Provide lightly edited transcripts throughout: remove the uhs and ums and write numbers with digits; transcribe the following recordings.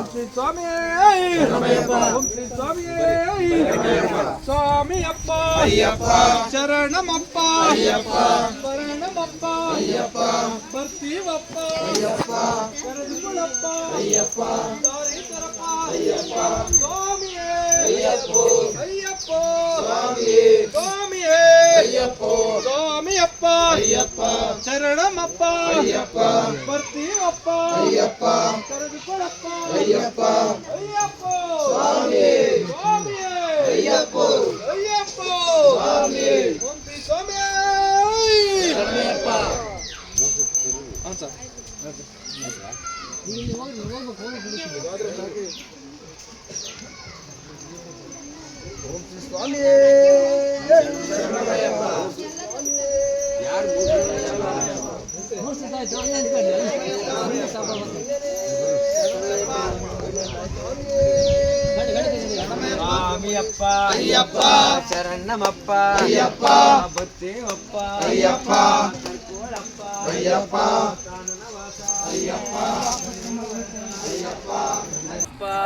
ಶ್ರೀ ಸ್ವಾಮಿ ಸ್ವಾಮಿ ಸ್ವಾಮಿಯಪ್ಪ ಶರಣಮಪ್ಪ ಶರಣಮಪ್ಪ ಬರ್ತೀವಪ್ಪ ಕರೆದುಕೊಳ್ಳಪ್ಪ ದಾರಿ ತರಪ್ಪ ಸ್ವಾಮಿಯೇ ಅಯ್ಯಪ್ಪ ಸ್ವಾಮಿಯೇ ಸ್ವಾಮಿಯಪ್ಪ ಶರಣಮಪ್ಪ ಬರ್ತೀವಪ್ಪ ಕರೆದುಕೊಳ್ಳಪ್ಪ ಅಯ್ಯಪ್ಪ ಸ್ವಾಮಿಯೇ ಅಯ್ಯಪ್ಪ ಸ್ವಾಮಿಯೇ ಸ್ವಾಮಿಯೇ ಶರಣಮಪ್ಪ ಹಾಂ ಸರ್ ಸ್ವಾಮಿಯೇ ಸ್ವಾಮಿಯಪ್ಪ ಅಯ್ಯಪ್ಪ ಶರಣಮಪ್ಪ ಅಯ್ಯಪ್ಪ ಬತ್ತೇವಪ್ಪ ಅಯ್ಯಪ್ಪ ಕರ್ಕೋಳಪ್ಪ ಅಯ್ಯಪ್ಪ ಅಯ್ಯಪ್ಪ ಅಯ್ಯಪ್ಪ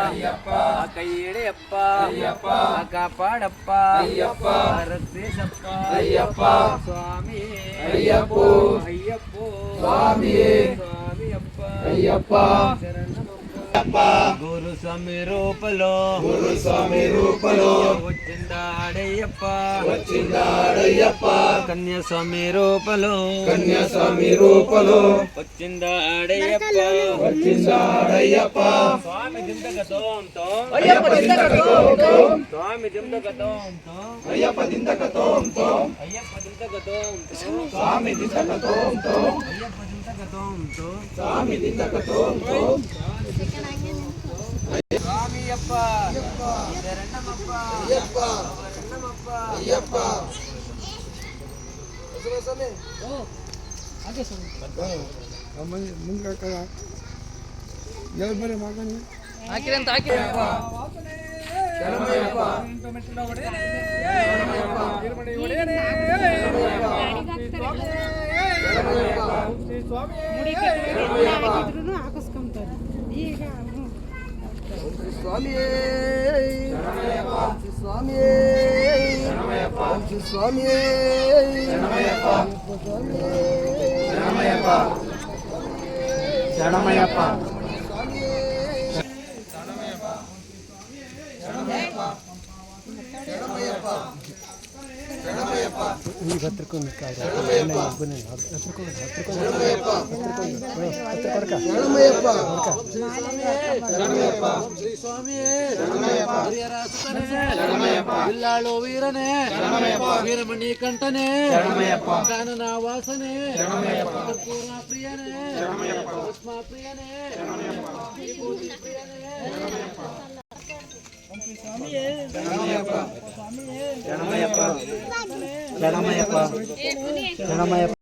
ಅಯ್ಯಪ್ಪ ಕೈ ಹಿಡಿಯಪ್ಪ ಅಯ್ಯಪ್ಪ ಕಾಪಾಡಪ್ಪ ಅಯ್ಯಪ್ಪ ರಕ್ಷಿಸಪ್ಪ ಅಯ್ಯಪ್ಪ ಸ್ವಾಮಿ ಅಯ್ಯಪ್ಪ ಅಯ್ಯಪ್ಪ ಸ್ವಾಮಿಯೇ ಸ್ವಾಮಿಯಪ್ಪ ಅಯ್ಯಪ್ಪ గురు స్వామి రూపలో వచ్చిందాడయ్యప్ప కన్యాస్వామి రూపలో వచ్చిందాడయ్యప్ప స్వామి దిందగతోంతో స్వామి దిందగతోంతో అయ్యప్ప దిందగతోంతో స్వామి దిందగతోంతో స్వామి దిందగతోంతో స్వామియప్ప శరణమప్ప శరణమప్ప అయ్యప్ప స్వామి ఓ ఆగే స్వామి ముందుగా కదా ఎవరు మరి మాకని ఆకిరంత ఆకిరప్ప శరణమయ్యప్ప మెట్ల ఒడేనే శరణమయ్యప్ప తిరుమడి ఒడేనే శరణమయ్యప్ప స్వామి ముడి కట్టిದ್ರು ಹಾಕಿಸ್ಕೊಂತಾರೆ ಈಗ ಸ್ವಾಮಿಯೇ ಸ್ವಾಮಿಯೇ ಸ್ವಾಮಿಯೇ ಶರಣಮಯ್ಯಪ್ಪ ಬಿಲ್ಲಾಳು ವೀರನೇ ವೀರಮಣಿ ಕಂಠನೇ ಕಾನನ ವಾಸನೆ ಕರ್ಪೂರ ಪ್ರಿಯನೇ ಭಸ್ಮ ಪ್ರಿಯನೇ ವಿಭೂತಿ ಪ್ರಿಯನೇ ಶರಣಮಯ್ಯಪ್ಪ